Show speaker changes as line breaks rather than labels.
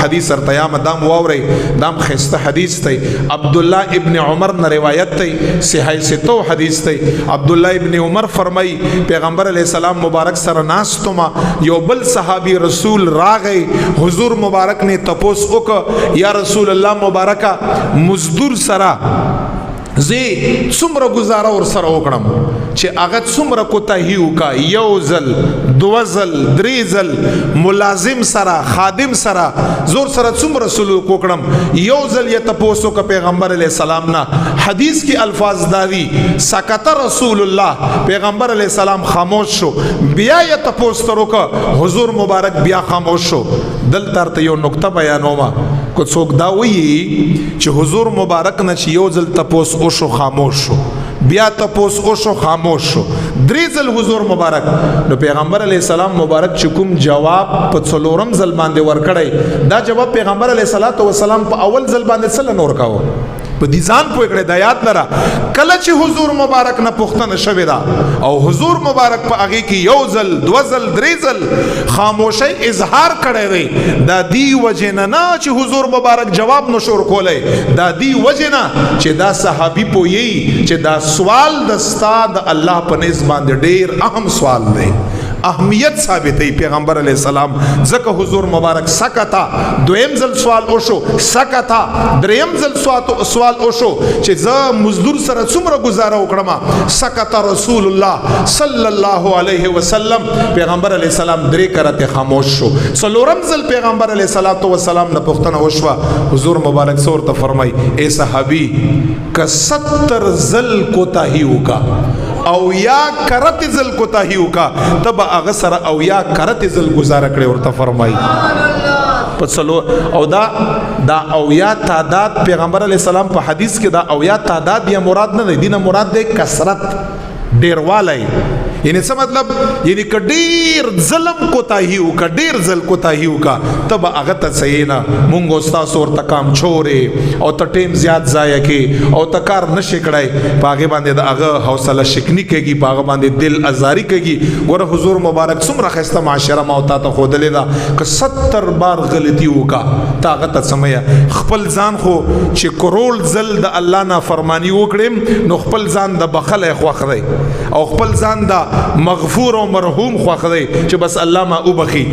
حدیث ارتیا مدام واوري دام خسته حدیث ته عبد الله ابن عمر نے روایت ته صحیح ستو حدیث ته عبد الله ابن عمر فرمای پیغمبر علیہ السلام مبارک سره ناستما یو بل صحابی رسول راغی حضور مبارک نے تپوس وک یا رسول الله مبارکا مزدور سرا زی څومره گزاره ور سره وکړم چې هغه څومره کوتاهی وکا یو ځل دو ځل درې ځل ملازم سره خادم سره زور سره څومره سلوک وکړم یو ځل یې تپوسو کا پیغمبر علیہ السلام نا حدیث کی الفاظ داوی سکت رسول الله پیغمبر علیہ السلام خاموش شو بیا یې تپوس ترو کا حضور مبارک بیا خاموش شو دل ترته یو نقطه بیانوما کو څوک دا وی چې حضور مبارک نه چې یو ځل تپوس او شو خاموش شو بیا تپوس او شو خاموش شو درې ځل حضور مبارک نو پیغمبر علیہ السلام مبارک چې کوم جواب په څلورم ځل باندې ورکړی دا جواب پیغمبر علیہ السلام په اول ځل باندې څل نور کاوه په دې ځان پوه کړی د یاد لره کله چې حضور مبارک نه پوښتنه شوې ده او حضور مبارک په هغه کې یو ځل دو ځل درې ځل خاموشي اظهار کړی دی دا دی وجه نه چې حضور مبارک جواب نشور کولای دا دی وجه نه چې دا صحابي پوي چې دا سوال د استاد الله په نسبت باندې ډیر اهم سوال دی اهمیت ثابت ہے پیغمبر علیہ السلام زکه حضور مبارک سکتا دویم ځل سوال وشو سکتا دریم ځل سوال وشو چې ز مزدور سره څومره گزاره وکړم سکتا رسول الله صلی الله علیه وسلم پیغمبر علیہ السلام درې کرته خاموش شو څلورم ځل پیغمبر علیہ السلام نه پوښتنه وشوه حضور مبارک سور ته فرمای اے صحابی ک 70 ځل کوتاهی وکا او یا کرت ځل کوتاهی وکا تب هغه سره او یا کرت ځل گزاره کړي ورته فرمایي پسلو او دا او یا تعداد پیغمبر علیہ السلام په حدیث کې دا او یا تعداد یا مراد نه دی نه مراد دی کثرت ډیروالی یعنی څه مطلب یعنی کډیر ظلم کوتاهی وکا ډیر ځل کوتاهی وکا تب هغه ته صحیح نه مونږ استاد اور تکام چورې او ته ټیم زیات ضایع کې او تکار نشي کړای پاګه باندې دا هغه حوصله شکنی کېږي پاګه باندې دل ازاری کېږي ګوره حضور مبارک څومره خسته معاشره ما او تا ته خودلې دا ک 70 بار غلطي وکا طاقت سمیا خپل ځان خو چې کرول ځل د الله نه فرمانی وکړم نو خپل ځان د بخله خوخره او خپل ځان دا مغفور او مرحوم خوخه دی چې بس الله ما وبخي